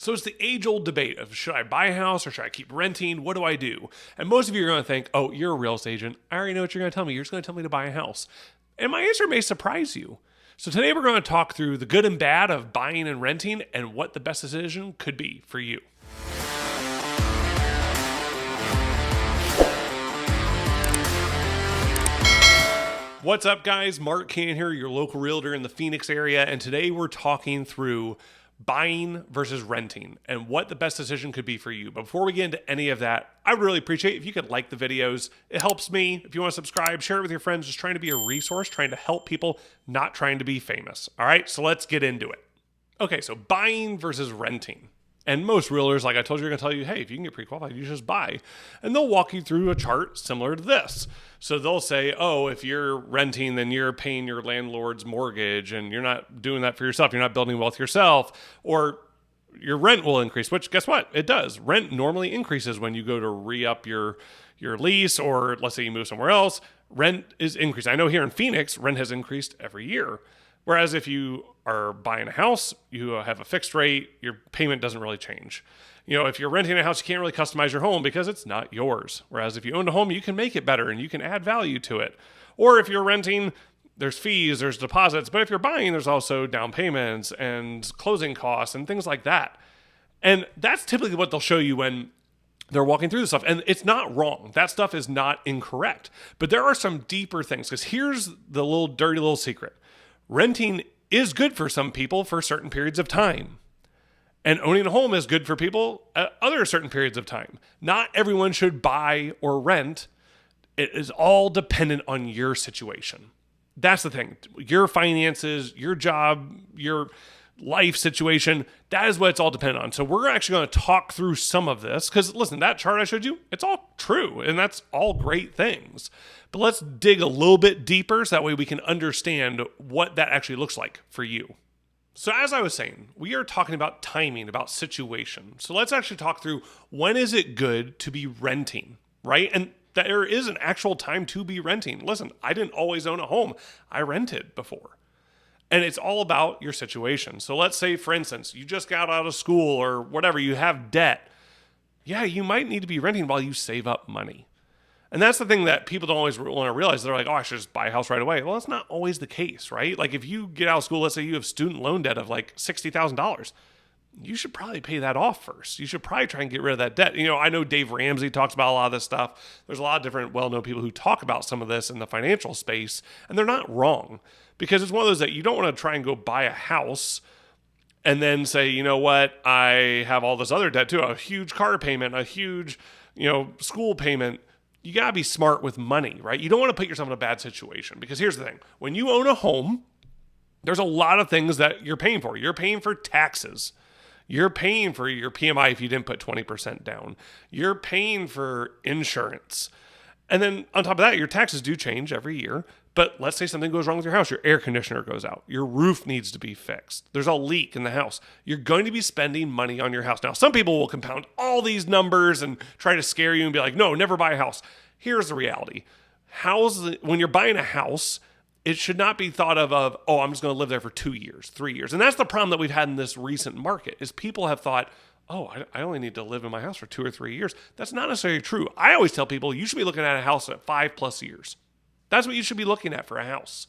So it's the age-old debate of should I buy a house or should I keep renting? What do I do? And most of you are going to think, oh, you're a real estate agent. I already know what you're going to tell me. You're just going to tell me to buy a house. And my answer may surprise you. So today we're going to talk through the good and bad of buying and renting and what the best decision could be for you. What's up, guys? Mark Can here, your local realtor in the Phoenix area. And today we're talking through buying versus renting and what the best decision could be for you. But before we get into any of that, I would really appreciate if you could like the videos. It helps me. If you want to subscribe, share it with your friends. Just trying to be a resource, trying to help people, not trying to be famous. All right, so let's get into it. Okay, so buying versus renting. And most realtors, like I told you, are going to tell you, hey, if you can get pre-qualified, you just buy. And they'll walk you through a chart similar to this. So they'll say, oh, if you're renting, then you're paying your landlord's mortgage and you're not doing that for yourself. You're not building wealth yourself. Or your rent will increase, which guess what? It does. Rent normally increases when you go to re-up your lease, or let's say you move somewhere else. Rent is increasing. I know here in Phoenix, rent has increased every year. Whereas if you are buying a house, you have a fixed rate, your payment doesn't really change. You know, if you're renting a house, you can't really customize your home because it's not yours. Whereas if you own a home, you can make it better and you can add value to it. Or if you're renting, there's fees, there's deposits. But if you're buying, there's also down payments and closing costs and things like that. And that's typically what they'll show you when they're walking through this stuff. And it's not wrong. That stuff is not incorrect. But there are some deeper things, because here's the little dirty little secret. Renting is good for some people for certain periods of time. And owning a home is good for people at other certain periods of time. Not everyone should buy or rent. It is all dependent on your situation. That's the thing. Your finances, your job, your life situation, that is what it's all dependent on. So we're actually going to talk through some of this because, listen, that chart I showed you, it's all true, and that's all great things. But let's dig a little bit deeper so that way we can understand what that actually looks like for you. So as I was saying, we are talking about timing, about situation. So let's actually talk through when is it good to be renting, right? And there is an actual time to be renting. Listen, I didn't always own a home. I rented before. And it's all about your situation. So let's say, for instance, you just got out of school or whatever, you have debt. Yeah, you might need to be renting while you save up money. And that's the thing that people don't always want to realize. They're like, oh, I should just buy a house right away. Well, that's not always the case, right? Like if you get out of school, let's say you have student loan debt of like $60,000. You should probably pay that off first. You should probably try and get rid of that debt. You know, I know Dave Ramsey talks about a lot of this stuff. There's a lot of different well-known people who talk about some of this in the financial space, and they're not wrong, because it's one of those that you don't want to try and go buy a house and then say, you know what, I have all this other debt too, a huge car payment, a huge, school payment. You got to be smart with money, right? You don't want to put yourself in a bad situation, because here's the thing. When you own a home, there's a lot of things that you're paying for. You're paying for taxes. You're paying for your PMI if you didn't put 20% down. You're paying for insurance. And then on top of that, your taxes do change every year. But let's say something goes wrong with your house. Your air conditioner goes out. Your roof needs to be fixed. There's a leak in the house. You're going to be spending money on your house. Now, some people will compound all these numbers and try to scare you and be like, no, never buy a house. Here's the reality. When you're buying a house, it should not be thought of, oh, I'm just going to live there for 2 years, 3 years. And that's the problem that we've had in this recent market is people have thought, oh, I only need to live in my house for 2 or 3 years. That's not necessarily true. I always tell people you should be looking at a house at 5+ years. That's what you should be looking at for a house,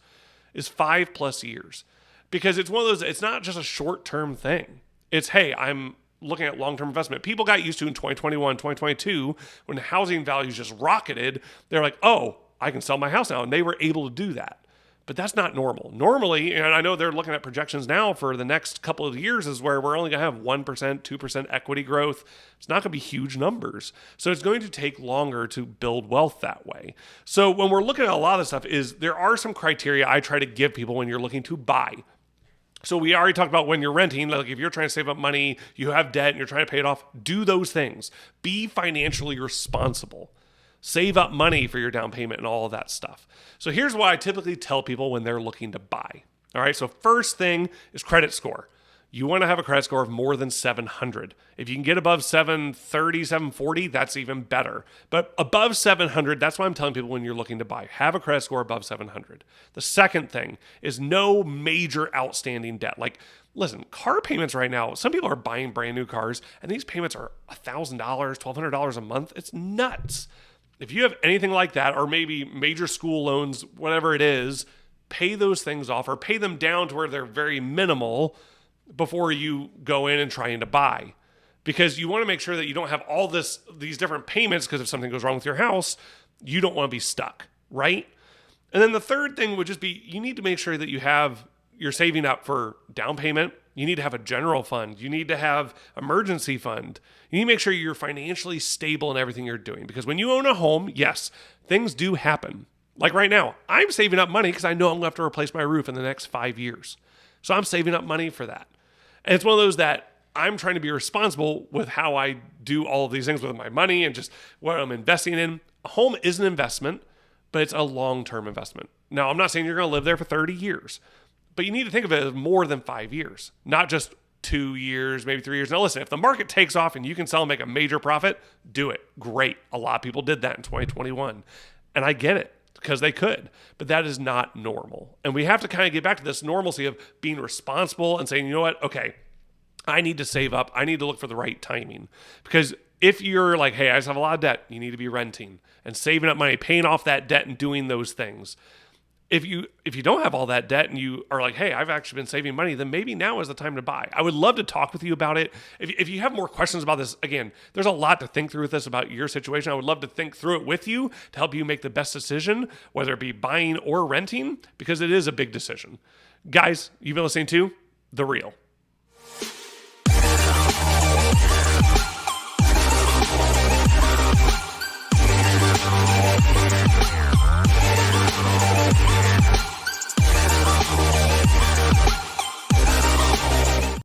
is 5+ years. Because it's one of those, it's not just a short-term thing. It's, hey, I'm looking at long-term investment. People got used to in 2021, 2022, when housing values just rocketed, they're like, oh, I can sell my house now. And they were able to do that. But that's not normal. Normally, and I know they're looking at projections now for the next couple of years, is where we're only going to have 1%, 2% equity growth. It's not going to be huge numbers. So it's going to take longer to build wealth that way. So when we're looking at a lot of this stuff, there are some criteria I try to give people when you're looking to buy. So we already talked about when you're renting, like if you're trying to save up money, you have debt and you're trying to pay it off, do those things. Be financially responsible. Save up money for your down payment and all of that stuff. So here's what I typically tell people when they're looking to buy. All right, so first thing is credit score. you want to have a credit score of more than 700. If you can get above 730, 740, that's even better. But above 700, that's why I'm telling people when you're looking to buy, have a credit score above 700. The second thing is no major outstanding debt. Like, listen, car payments right now, some people are buying brand new cars and these payments are $1,000, $1,200 a month. It's nuts. If you have anything like that, or maybe major school loans, whatever it is, pay those things off or pay them down to where they're very minimal before you go in and trying to buy. Because you want to make sure that you don't have all these different payments, because if something goes wrong with your house, you don't want to be stuck, right? And then the third thing would just be, you need to make sure that you're saving up for down payment. You need to have a general fund. You need to have emergency fund. You need to make sure you're financially stable in everything you're doing. Because when you own a home, yes, things do happen. Like right now, I'm saving up money because I know I'm going to have to replace my roof in the next 5 years. So I'm saving up money for that. And it's one of those that I'm trying to be responsible with how I do all of these things with my money and just what I'm investing in. A home is an investment, but it's a long-term investment. Now, I'm not saying you're going to live there for 30 years, but you need to think of it as more than 5 years, not just 2 years, maybe 3 years. Now, listen, if the market takes off and you can sell and make a major profit, do it. Great. A lot of people did that in 2021. And I get it because they could, but that is not normal. And we have to kind of get back to this normalcy of being responsible and saying, you know what? Okay, I need to save up. I need to look for the right timing. Because if you're like, hey, I just have a lot of debt, you need to be renting and saving up money, paying off that debt and doing those things. If you don't have all that debt and you are like, hey, I've actually been saving money, then maybe now is the time to buy. I would love to talk with you about it. If you have more questions about this, again, there's a lot to think through with this about your situation. I would love to think through it with you to help you make the best decision, whether it be buying or renting, because it is a big decision. Guys, you've been listening to The Real.